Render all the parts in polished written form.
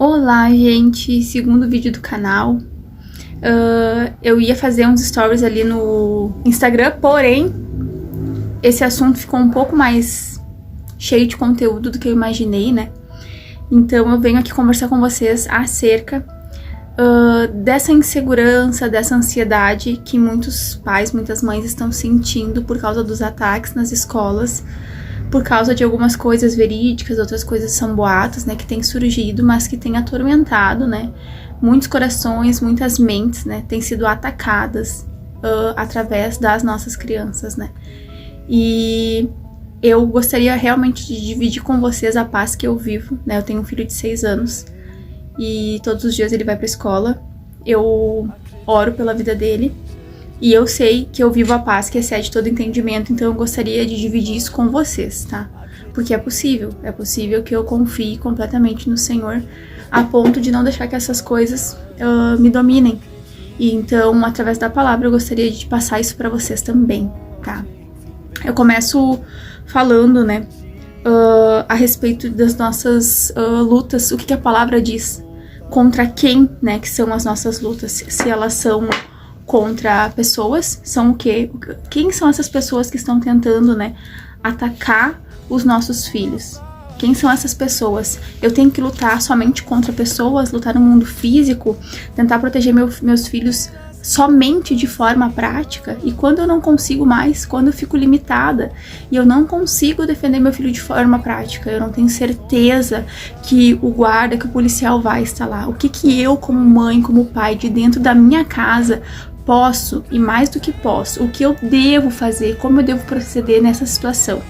Olá, gente! Segundo vídeo do canal. Eu ia fazer uns stories ali no Instagram, porém, esse assunto ficou um pouco mais cheio de conteúdo do que eu imaginei, né? Então eu venho aqui conversar com vocês acerca dessa insegurança, dessa ansiedade que muitos pais, muitas mães estão sentindo por causa dos ataques nas escolas, por causa de algumas coisas verídicas, outras coisas são boatos, né, que têm surgido, mas que têm atormentado, né, muitos corações, muitas mentes, né, têm sido atacadas através das nossas crianças, né. E eu gostaria realmente de dividir com vocês a paz que eu vivo, né, eu tenho um filho de 6 anos e todos os dias ele vai pra escola, eu oro pela vida dele. E eu sei que eu vivo a paz que excede todo entendimento, então eu gostaria de dividir isso com vocês, tá? Porque é possível que eu confie completamente no Senhor, a ponto de não deixar que essas coisas me dominem. E então, através da palavra, eu gostaria de passar isso pra vocês também, tá? Eu começo falando, né, a respeito das nossas lutas, o que a palavra diz, contra quem, né, que são as nossas lutas, se elas são contra pessoas, são o quê? Quem são essas pessoas que estão tentando, né, atacar os nossos filhos? Quem são essas pessoas? Eu tenho que lutar somente contra pessoas, lutar no mundo físico, tentar proteger meus filhos somente de forma prática? E quando eu não consigo mais, quando eu fico limitada e eu não consigo defender meu filho de forma prática, eu não tenho certeza que o guarda, que o policial vai estar lá. O que eu, como mãe, como pai, de dentro da minha casa, posso, e mais do que posso, o que eu devo fazer, como eu devo proceder nessa situação.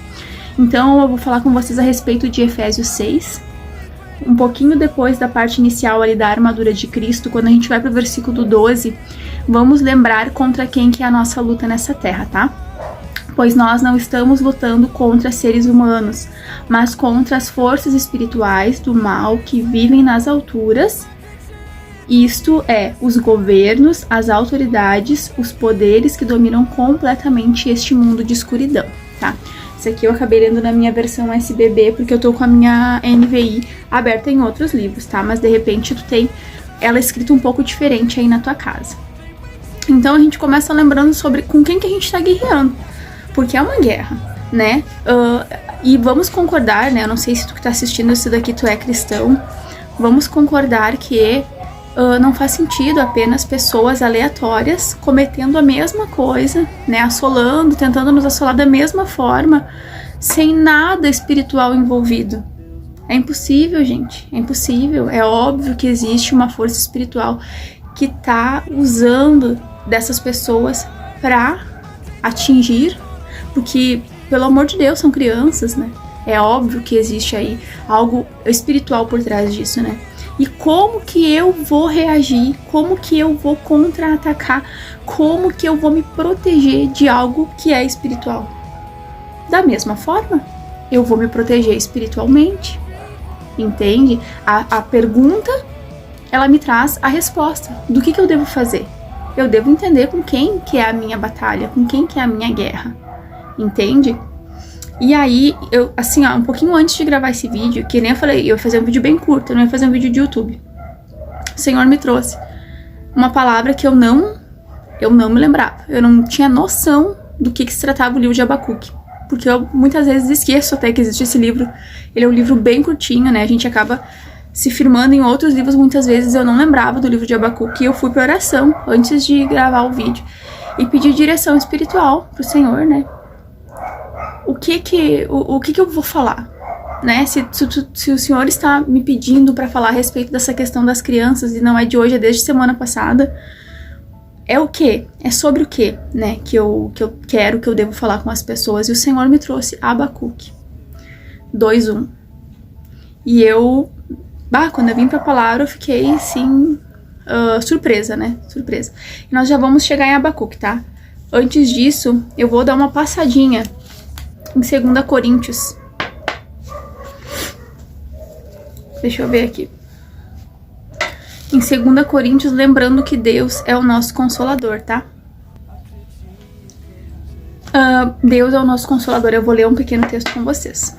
Então eu vou falar com vocês a respeito de Efésios 6, um pouquinho depois da parte inicial ali da armadura de Cristo. Quando a gente vai para o versículo 12, vamos lembrar contra quem que é a nossa luta nessa terra, tá? Pois nós não estamos lutando contra seres humanos, mas contra as forças espirituais do mal que vivem nas alturas. Isto é, os governos, as autoridades, os poderes que dominam completamente este mundo de escuridão, tá? Isso aqui eu acabei lendo na minha versão SBB, porque eu tô com a minha NVI aberta em outros livros, tá? Mas de repente tu tem ela escrita um pouco diferente aí na tua casa. Então a gente começa lembrando sobre com quem que a gente tá guerreando, porque é uma guerra, né? E vamos concordar, né? Eu não sei se tu que tá assistindo isso daqui tu é cristão, vamos concordar que não faz sentido apenas pessoas aleatórias cometendo a mesma coisa, né, assolando, tentando nos assolar da mesma forma, sem nada espiritual envolvido. É impossível, gente, é impossível. É óbvio que existe uma força espiritual que tá usando dessas pessoas para atingir, porque, pelo amor de Deus, são crianças, né? É óbvio que existe aí algo espiritual por trás disso, né? E como que eu vou reagir? Como que eu vou contra-atacar? Como que eu vou me proteger de algo que é espiritual? Da mesma forma, eu vou me proteger espiritualmente. Entende? A pergunta, ela me traz a resposta. Do que eu devo fazer? Eu devo entender com quem que é a minha batalha, com quem que é a minha guerra. Entende? E aí, eu, assim, ó, um pouquinho antes de gravar esse vídeo, que nem eu falei, eu ia fazer um vídeo bem curto, eu não ia fazer um vídeo de YouTube. O Senhor me trouxe uma palavra que eu não me lembrava. Eu não tinha noção do que se tratava o livro de Abacuque. Porque eu muitas vezes esqueço até que existe esse livro. Ele é um livro bem curtinho, né? A gente acaba se firmando em outros livros. Muitas vezes eu não lembrava do livro de Abacuque e eu fui pra oração antes de gravar o vídeo. E pedi direção espiritual pro Senhor, né? O que eu vou falar, né? Se o Senhor está me pedindo para falar a respeito dessa questão das crianças, e não é de hoje, é desde semana passada, é o quê? É sobre o quê, né? Que eu quero, que eu devo falar com as pessoas. E o Senhor me trouxe Abacuque 2:1. E eu, quando eu vim pra palavra, eu fiquei, assim, surpresa, né? Surpresa. E nós já vamos chegar em Abacuque, tá? Antes disso, eu vou dar uma passadinha em 2 Coríntios. Deixa eu ver aqui. Em 2 Coríntios, lembrando que Deus é o nosso consolador, tá? Deus é o nosso consolador. Eu vou ler um pequeno texto com vocês.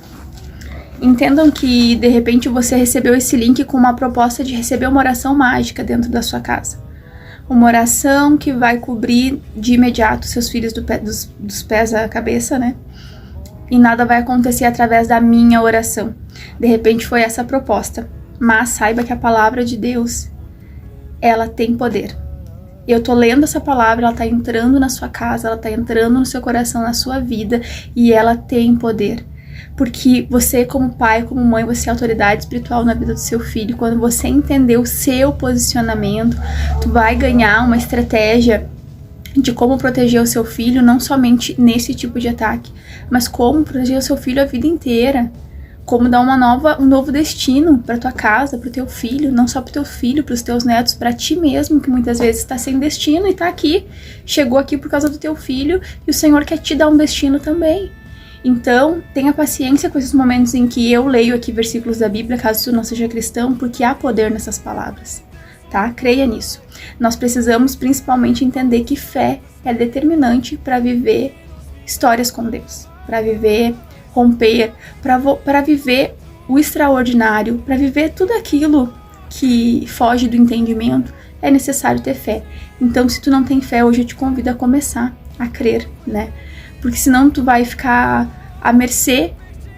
Entendam que, de repente, você recebeu esse link com uma proposta de receber uma oração mágica dentro da sua casa. Uma oração que vai cobrir de imediato seus filhos dos pés à cabeça, né? E nada vai acontecer através da minha oração. De repente foi essa a proposta. Mas saiba que a palavra de Deus, ela tem poder. Eu tô lendo essa palavra, ela tá entrando na sua casa, ela tá entrando no seu coração, na sua vida, e ela tem poder. Porque você, como pai, como mãe, você é autoridade espiritual na vida do seu filho. Quando você entender o seu posicionamento, tu vai ganhar uma estratégia de como proteger o seu filho, não somente nesse tipo de ataque, mas como proteger o seu filho a vida inteira. Como dar um novo destino para tua casa, para o teu filho, não só para o teu filho, para os teus netos, para ti mesmo, que muitas vezes está sem destino e está aqui, chegou aqui por causa do teu filho, e o Senhor quer te dar um destino também. Então, tenha paciência com esses momentos em que eu leio aqui versículos da Bíblia, caso tu não seja cristão, porque há poder nessas palavras, tá? Creia nisso. Nós precisamos principalmente entender que fé é determinante para viver histórias com Deus, para viver romper, para viver o extraordinário, para viver tudo aquilo que foge do entendimento, é necessário ter fé. Então, se tu não tem fé, hoje eu te convido a começar a crer, né? Porque senão tu vai ficar à mercê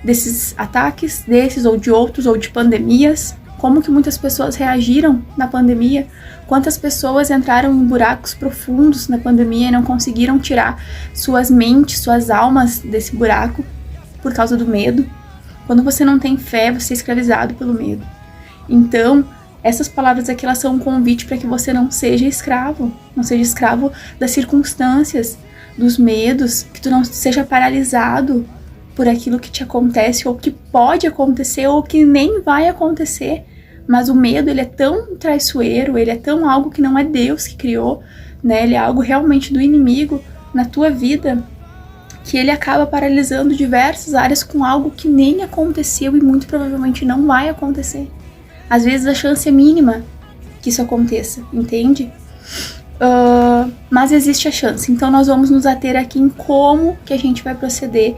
desses ataques, desses ou de outros, ou de pandemias. Como que muitas pessoas reagiram na pandemia? Quantas pessoas entraram em buracos profundos na pandemia e não conseguiram tirar suas mentes, suas almas desse buraco por causa do medo? Quando você não tem fé, você é escravizado pelo medo. Então, essas palavras aqui, elas são um convite para que você não seja escravo das circunstâncias, dos medos, que tu não seja paralisado por aquilo que te acontece, ou que pode acontecer, ou que nem vai acontecer. Mas o medo, ele é tão traiçoeiro, ele é tão algo que não é Deus que criou, né? Ele é algo realmente do inimigo na tua vida, que ele acaba paralisando diversas áreas com algo que nem aconteceu e muito provavelmente não vai acontecer. Às vezes a chance é mínima que isso aconteça, entende? Mas existe a chance. Então nós vamos nos ater aqui em como que a gente vai proceder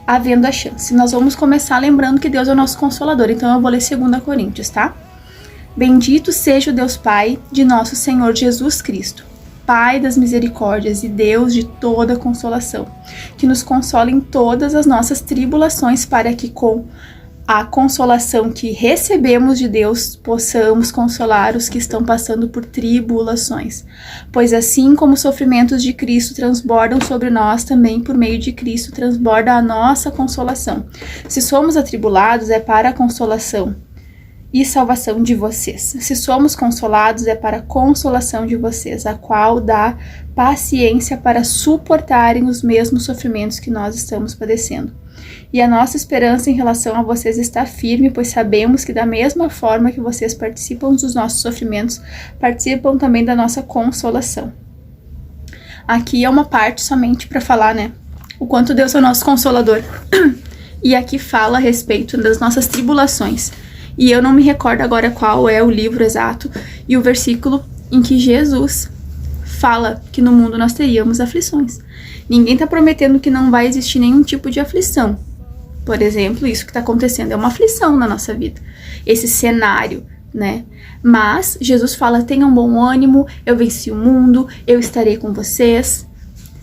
havendo a chance. Nós vamos começar lembrando que Deus é o nosso Consolador. Então eu vou ler 2 Coríntios, tá? Bendito seja o Deus Pai de nosso Senhor Jesus Cristo, Pai das misericórdias e Deus de toda consolação, que nos consola em todas as nossas tribulações, para que com a consolação que recebemos de Deus possamos consolar os que estão passando por tribulações. Pois assim como os sofrimentos de Cristo transbordam sobre nós, também por meio de Cristo transborda a nossa consolação. Se somos atribulados, é para a consolação e salvação de vocês. Se somos consolados, é para a consolação de vocês, a qual dá paciência para suportarem os mesmos sofrimentos que nós estamos padecendo. E a nossa esperança em relação a vocês está firme, pois sabemos que da mesma forma que vocês participam dos nossos sofrimentos, participam também da nossa consolação. Aqui é uma parte somente para falar, né, o quanto Deus é o nosso Consolador. E aqui fala a respeito das nossas tribulações. E eu não me recordo agora qual é o livro exato e o versículo em que Jesus fala que no mundo nós teríamos aflições. Ninguém está prometendo que não vai existir nenhum tipo de aflição. Por exemplo, isso que está acontecendo é uma aflição na nossa vida. Esse cenário, né? Mas Jesus fala, tenham bom ânimo, eu venci o mundo, eu estarei com vocês.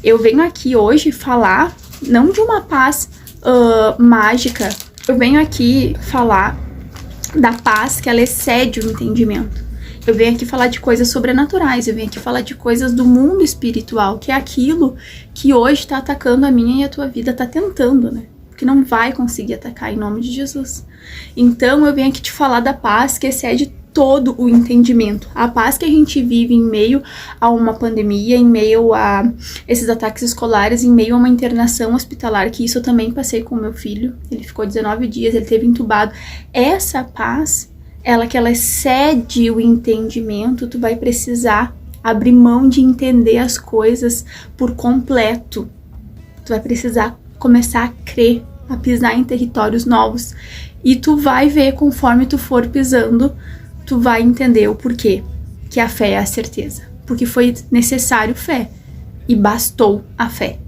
Eu venho aqui hoje falar, não de uma paz mágica, eu venho aqui falar da paz que ela excede o entendimento. Eu venho aqui falar de coisas sobrenaturais, eu venho aqui falar de coisas do mundo espiritual, que é aquilo que hoje está atacando a minha e a tua vida, está tentando, né? Porque não vai conseguir atacar em nome de Jesus. Então eu venho aqui te falar da paz que excede todo o entendimento. A paz que a gente vive em meio a uma pandemia, em meio a esses ataques escolares, em meio a uma internação hospitalar, que isso eu também passei com o meu filho. Ele ficou 19 dias, ele teve entubado. Essa paz, ela excede o entendimento, tu vai precisar abrir mão de entender as coisas por completo. Tu vai precisar começar a crer, a pisar em territórios novos. E tu vai ver, conforme tu for pisando, tu vai entender o porquê que a fé é a certeza. Porque foi necessário fé. E bastou a fé.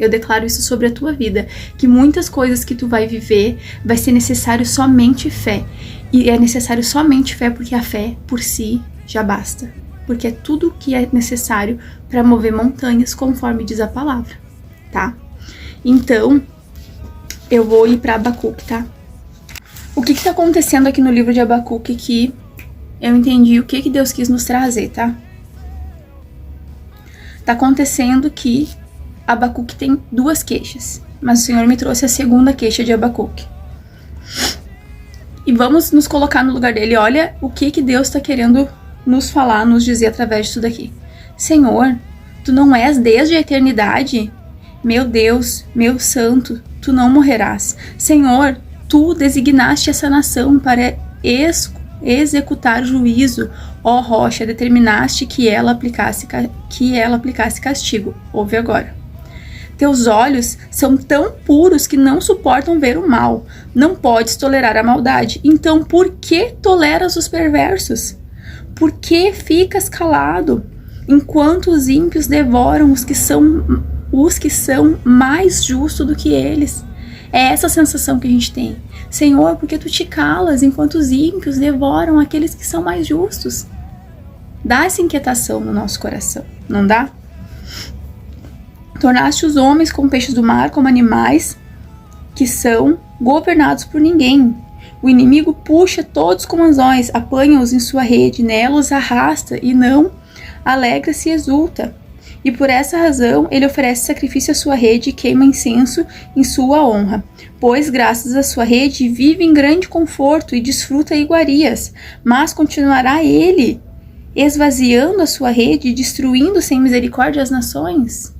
Eu declaro isso sobre a tua vida, que muitas coisas que tu vai viver vai ser necessário somente fé. E é necessário somente fé porque a fé por si já basta. Porque é tudo o que é necessário para mover montanhas, conforme diz a palavra, tá? Então, eu vou ir para Abacuque, tá? O que tá acontecendo aqui no livro de Abacuque que eu entendi o que Deus quis nos trazer, tá? Tá acontecendo que Abacuque tem 2 queixas, mas o Senhor me trouxe a segunda queixa de Abacuque. E vamos nos colocar no lugar dele. Olha o que Deus tá querendo nos falar, nos dizer através disso daqui. Senhor, tu não és desde a eternidade? Meu Deus, meu santo, tu não morrerás. Senhor, tu designaste essa nação para executar juízo. Ó rocha, determinaste que ela aplicasse castigo. Ouve agora. Teus olhos são tão puros que não suportam ver o mal. Não podes tolerar a maldade. Então, por que toleras os perversos? Por que ficas calado, enquanto os ímpios devoram os que são mais justos do que eles? É essa sensação que a gente tem. Senhor, por que tu te calas, enquanto os ímpios devoram aqueles que são mais justos? Dá essa inquietação no nosso coração, não dá? Tornaste os homens como peixes do mar, como animais que são governados por ninguém. O inimigo puxa todos com anzóis, apanha-os em sua rede, nela os arrasta e não alegra-se e exulta. E por essa razão ele oferece sacrifício à sua rede e queima incenso em sua honra. Pois graças à sua rede vive em grande conforto e desfruta iguarias. Mas continuará ele esvaziando a sua rede e destruindo sem misericórdia as nações?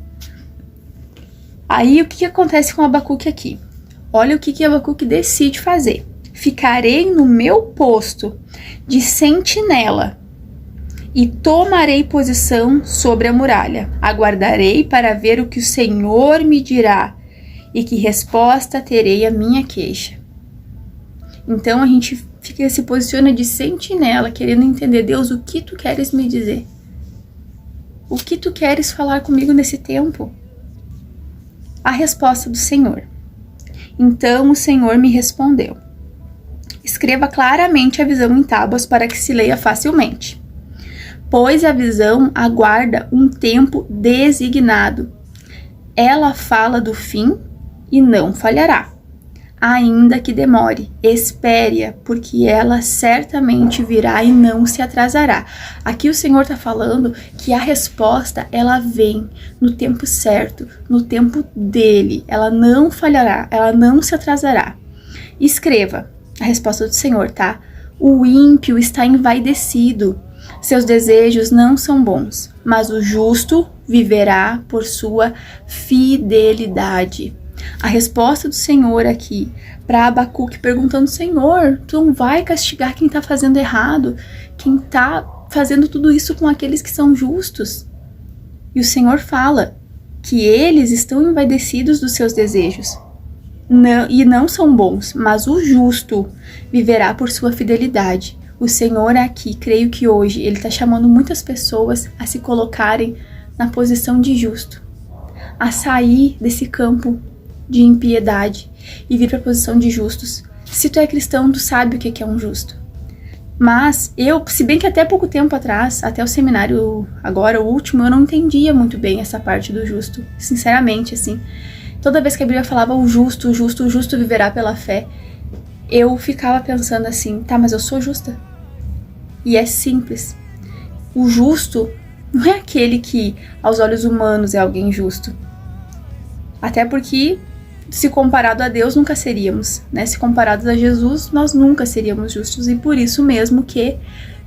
Aí o que acontece com Abacuque aqui? Olha o que Abacuque decide fazer. Ficarei no meu posto de sentinela e tomarei posição sobre a muralha. Aguardarei para ver o que o Senhor me dirá e que resposta terei à minha queixa. Então a gente se posiciona de sentinela, querendo entender, Deus, o que tu queres me dizer? O que tu queres falar comigo nesse tempo? A resposta do Senhor. Então o Senhor me respondeu. Escreva claramente a visão em tábuas para que se leia facilmente. Pois a visão aguarda um tempo designado. Ela fala do fim e não falhará. Ainda que demore, espere-a, porque ela certamente virá e não se atrasará. Aqui o Senhor está falando que a resposta, ela vem no tempo certo, no tempo dele. Ela não falhará, ela não se atrasará. Escreva a resposta do Senhor, tá? O ímpio está envaidecido. Seus desejos não são bons, mas o justo viverá por sua fidelidade. A resposta do Senhor aqui para Abacuque perguntando, Senhor, tu não vai castigar quem está fazendo errado, quem está fazendo tudo isso com aqueles que são justos? E o Senhor fala que eles estão envaidecidos dos seus desejos e não são bons, mas o justo viverá por sua fidelidade. O Senhor aqui, creio que hoje, Ele está chamando muitas pessoas a se colocarem na posição de justo, a sair desse campo de impiedade e vir para a posição de justos. Se tu é cristão, tu sabe o que é um justo. Mas eu, se bem que até pouco tempo atrás, até o seminário agora, o último, eu não entendia muito bem essa parte do justo. Sinceramente, assim. Toda vez que a Bíblia falava o justo viverá pela fé, eu ficava pensando assim, tá, mas eu sou justa. E é simples. O justo não é aquele que, aos olhos humanos, é alguém justo. Até porque, se comparado a Deus, nunca seríamos, né? Se comparados a Jesus, nós nunca seríamos justos. E por isso mesmo que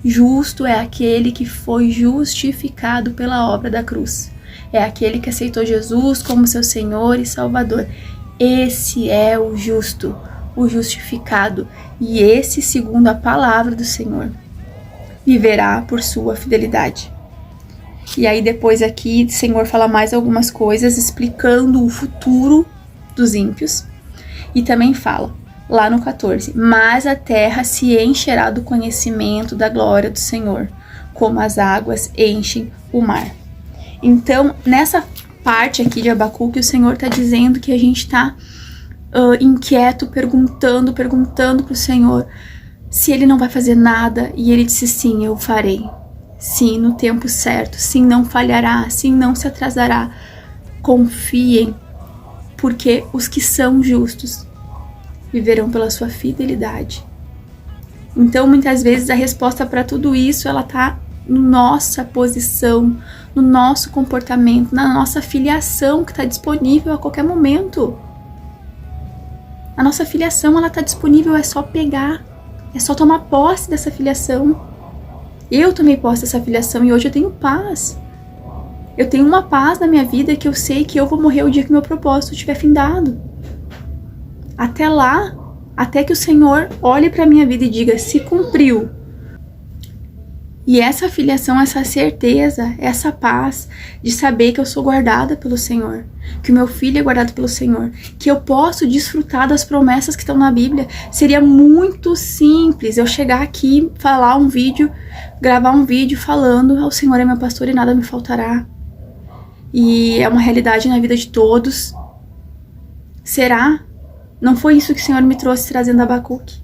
justo é aquele que foi justificado pela obra da cruz. É aquele que aceitou Jesus como seu Senhor e Salvador. Esse é o justo, o justificado. E esse, segundo a palavra do Senhor, viverá por sua fidelidade. E aí depois aqui o Senhor fala mais algumas coisas explicando o futuro dos ímpios. E também fala, lá no 14, mas a terra se encherá do conhecimento da glória do Senhor, como as águas enchem o mar. Então, nessa parte aqui de Abacuque, o Senhor tá dizendo que a gente tá inquieto, perguntando pro Senhor se Ele não vai fazer nada, e Ele disse: sim, eu farei, sim, no tempo certo, sim, não falhará, sim, não se atrasará. Confiem, porque os que são justos viverão pela sua fidelidade. Então, muitas vezes, a resposta para tudo isso, ela tá na nossa posição, no nosso comportamento, na nossa filiação, que está disponível a qualquer momento. A nossa filiação, ela está disponível, é só pegar, é só tomar posse dessa filiação. Eu tomei posse dessa filiação e hoje eu tenho paz. Eu tenho uma paz na minha vida que eu sei que eu vou morrer o dia que meu propósito estiver findado. Até lá, até que o Senhor olhe para a minha vida e diga: se cumpriu. E essa filiação, essa certeza, essa paz de saber que eu sou guardada pelo Senhor, que o meu filho é guardado pelo Senhor, que eu posso desfrutar das promessas que estão na Bíblia. Seria muito simples eu chegar aqui, gravar um vídeo falando: o Senhor é meu pastor e nada me faltará. E é uma realidade na vida de todos. Será? Não foi isso que o Senhor me trouxe trazendo Abacuque.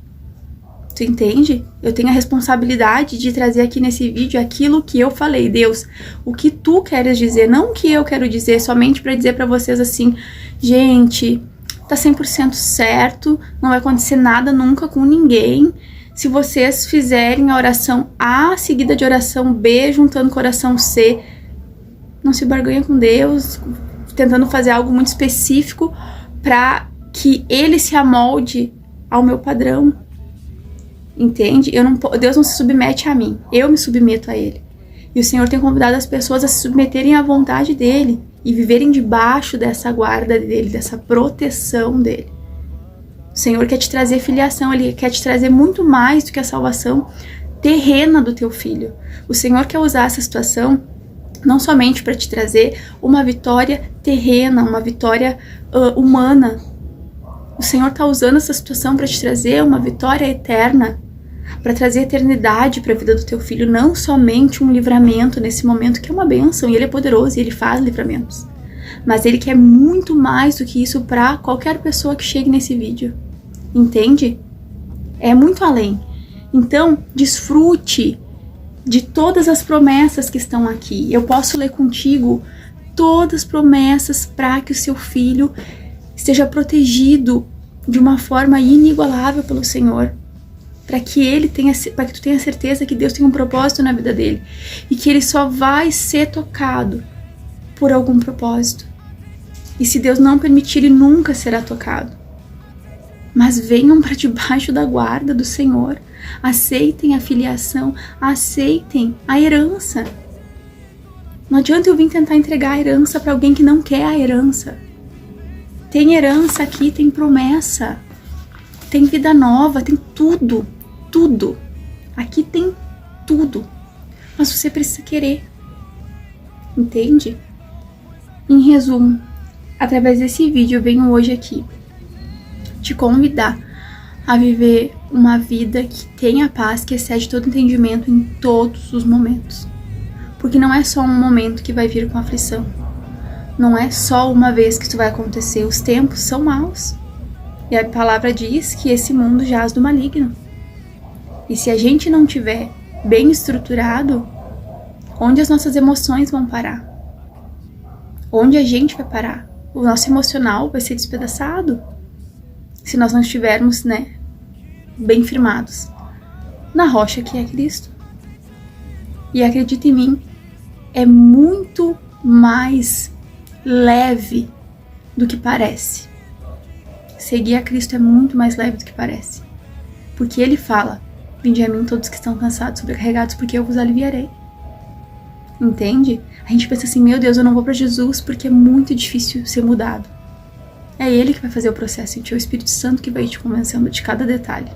Tu entende? Eu tenho a responsabilidade de trazer aqui nesse vídeo aquilo que eu falei. Deus, o que tu queres dizer, não o que eu quero dizer, somente para dizer para vocês assim: gente, tá 100% certo, não vai acontecer nada nunca com ninguém. Se vocês fizerem a oração A seguida de oração B, juntando com a oração C, não se barganha com Deus, tentando fazer algo muito específico para que Ele se amolde ao meu padrão. Entende? Deus não se submete a mim, eu me submeto a Ele. E o Senhor tem convidado as pessoas a se submeterem à vontade dEle e viverem debaixo dessa guarda dEle, dessa proteção dEle. O Senhor quer te trazer filiação, Ele quer te trazer muito mais do que a salvação terrena do teu filho. O Senhor quer usar essa situação não somente para te trazer uma vitória terrena, uma vitória humana. O Senhor está usando essa situação para te trazer uma vitória eterna, para trazer eternidade para a vida do teu filho, não somente um livramento nesse momento, que é uma bênção, e Ele é poderoso e Ele faz livramentos. Mas Ele quer muito mais do que isso para qualquer pessoa que chegue nesse vídeo. Entende? É muito além. Então, desfrute de todas as promessas que estão aqui. Eu posso ler contigo todas as promessas para que o seu filho esteja protegido de uma forma inigualável pelo Senhor, para que tu tenha certeza que Deus tem um propósito na vida dele e que ele só vai ser tocado por algum propósito. E se Deus não permitir, ele nunca será tocado. Mas venham para debaixo da guarda do Senhor, aceitem a filiação, aceitem a herança. Não adianta eu vir tentar entregar a herança para alguém que não quer a herança. Tem herança aqui, tem promessa, tem vida nova, tem tudo, tudo. Aqui tem tudo, mas você precisa querer, entende? Em resumo, através desse vídeo eu venho hoje aqui te convidar a viver uma vida que tenha paz, que excede todo entendimento em todos os momentos. Porque não é só um momento que vai vir com aflição. Não é só uma vez que isso vai acontecer, os tempos são maus. E a palavra diz que esse mundo jaz do maligno. E se a gente não tiver bem estruturado, onde as nossas emoções vão parar? Onde a gente vai parar? O nosso emocional vai ser despedaçado se nós não estivermos, bem firmados na rocha que é Cristo. E acredita em mim, é muito mais leve do que parece. Seguir a Cristo é muito mais leve do que parece. Porque Ele fala: vinde a mim todos que estão cansados, sobrecarregados, porque eu vos aliviarei. Entende? A gente pensa assim: meu Deus, eu não vou para Jesus porque é muito difícil ser mudado. É Ele que vai fazer o processo, e é o Espírito Santo que vai te convencendo de cada detalhe.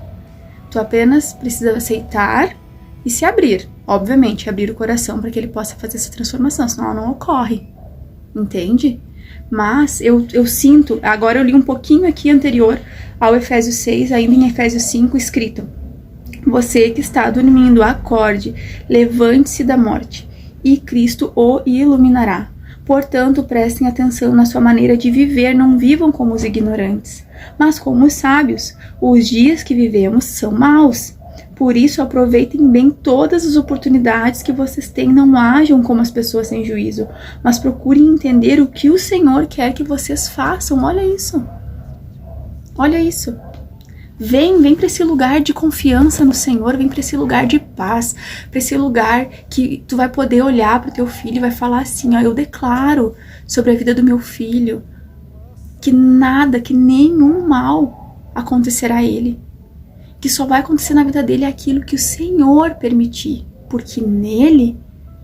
Tu apenas precisa aceitar e se abrir. Obviamente, abrir o coração para que Ele possa fazer essa transformação, senão ela não ocorre. Entende? Mas eu sinto, agora eu li um pouquinho aqui anterior ao Efésios 6, ainda em Efésios 5, escrito: você que está dormindo, acorde, levante-se da morte, e Cristo o iluminará. Portanto, prestem atenção na sua maneira de viver, não vivam como os ignorantes, mas como os sábios. Os dias que vivemos são maus. Por isso, aproveitem bem todas as oportunidades que vocês têm. Não ajam como as pessoas sem juízo, mas procurem entender o que o Senhor quer que vocês façam. Olha isso. Olha isso. Vem para esse lugar de confiança no Senhor, vem para esse lugar de paz, para esse lugar que tu vai poder olhar para o teu filho e vai falar assim, ó, eu declaro sobre a vida do meu filho que nada, que nenhum mal acontecerá a ele, que só vai acontecer na vida dele aquilo que o Senhor permitir, porque nele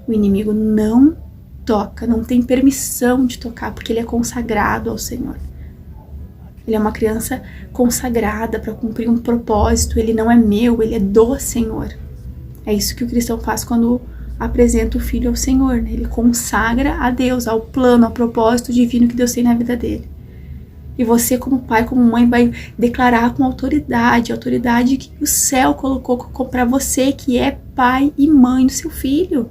o inimigo não toca, não tem permissão de tocar, porque ele é consagrado ao Senhor. Ele é uma criança consagrada para cumprir um propósito. Ele não é meu, ele é do Senhor. É isso que o cristão faz quando apresenta o filho ao Senhor, né? Ele consagra a Deus, ao plano, ao propósito divino que Deus tem na vida dele. E você, como pai, como mãe, vai declarar com autoridade, a autoridade que o céu colocou para você, que é pai e mãe do seu filho.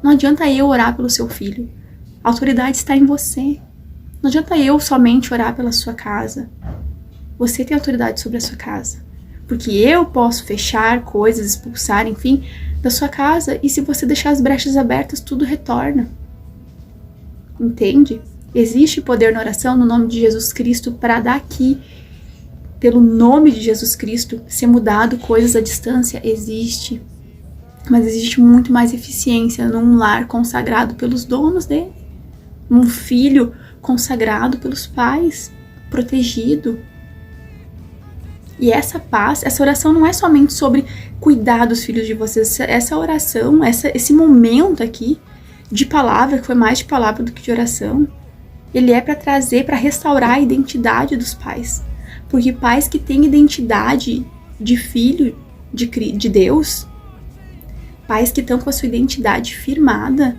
Não adianta eu orar pelo seu filho. A autoridade está em você. Não adianta eu somente orar pela sua casa. Você tem autoridade sobre a sua casa. Porque eu posso fechar coisas, expulsar, enfim, da sua casa. E se você deixar as brechas abertas, tudo retorna. Entende? Existe poder na oração no nome de Jesus Cristo para daqui, pelo nome de Jesus Cristo, ser mudado coisas à distância. Existe. Mas existe muito mais eficiência num lar consagrado pelos donos dele. Um filho consagrado pelos pais, protegido. E essa paz, essa oração não é somente sobre cuidar dos filhos de vocês. Essa oração, esse momento aqui de palavra, que foi mais de palavra do que de oração, ele é para trazer, para restaurar a identidade dos pais. Porque pais que têm identidade de filho de Deus, pais que estão com a sua identidade firmada,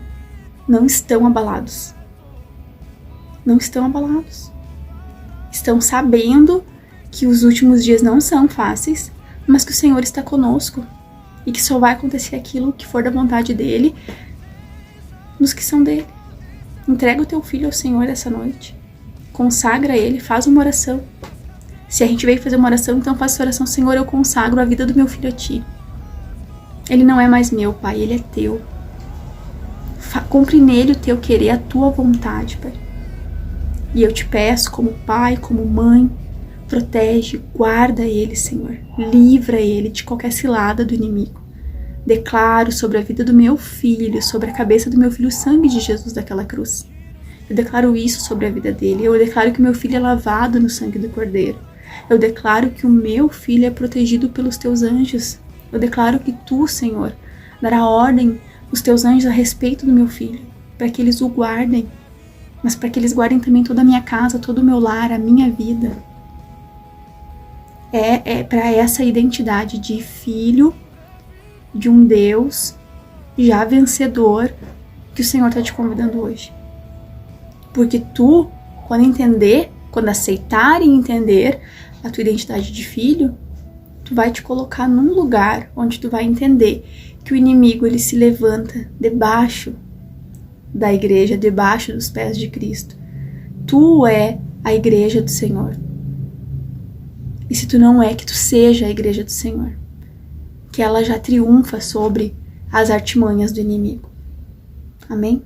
não estão abalados. Não estão abalados. Estão sabendo que os últimos dias não são fáceis, mas que o Senhor está conosco e que só vai acontecer aquilo que for da vontade dele nos que são dele. Entrega o teu filho ao Senhor essa noite. Consagra ele, faz uma oração. Se a gente veio fazer uma oração, então faça oração. Senhor, eu consagro a vida do meu filho a ti. Ele não é mais meu, Pai, ele é teu. Cumpre nele o teu querer, a tua vontade, Pai. E eu te peço, como pai, como mãe, protege, guarda ele, Senhor. Livra ele de qualquer cilada do inimigo. Declaro sobre a vida do meu filho, sobre a cabeça do meu filho, o sangue de Jesus daquela cruz. Eu declaro isso sobre a vida dele. Eu declaro que o meu filho é lavado no sangue do Cordeiro. Eu declaro que o meu filho é protegido pelos teus anjos. Eu declaro que tu, Senhor, dará ordem aos teus anjos a respeito do meu filho, para que eles o guardem, mas para que eles guardem também toda a minha casa, todo o meu lar, a minha vida. É para essa identidade de filho de um Deus já vencedor que o Senhor está te convidando hoje. Porque tu, quando aceitar e entender a tua identidade de filho, tu vai te colocar num lugar onde tu vai entender que o inimigo ele se levanta debaixo da igreja, debaixo dos pés de Cristo. Tu é a igreja do Senhor. E se tu não é, que tu seja a igreja do Senhor. Que ela já triunfa sobre as artimanhas do inimigo. Amém?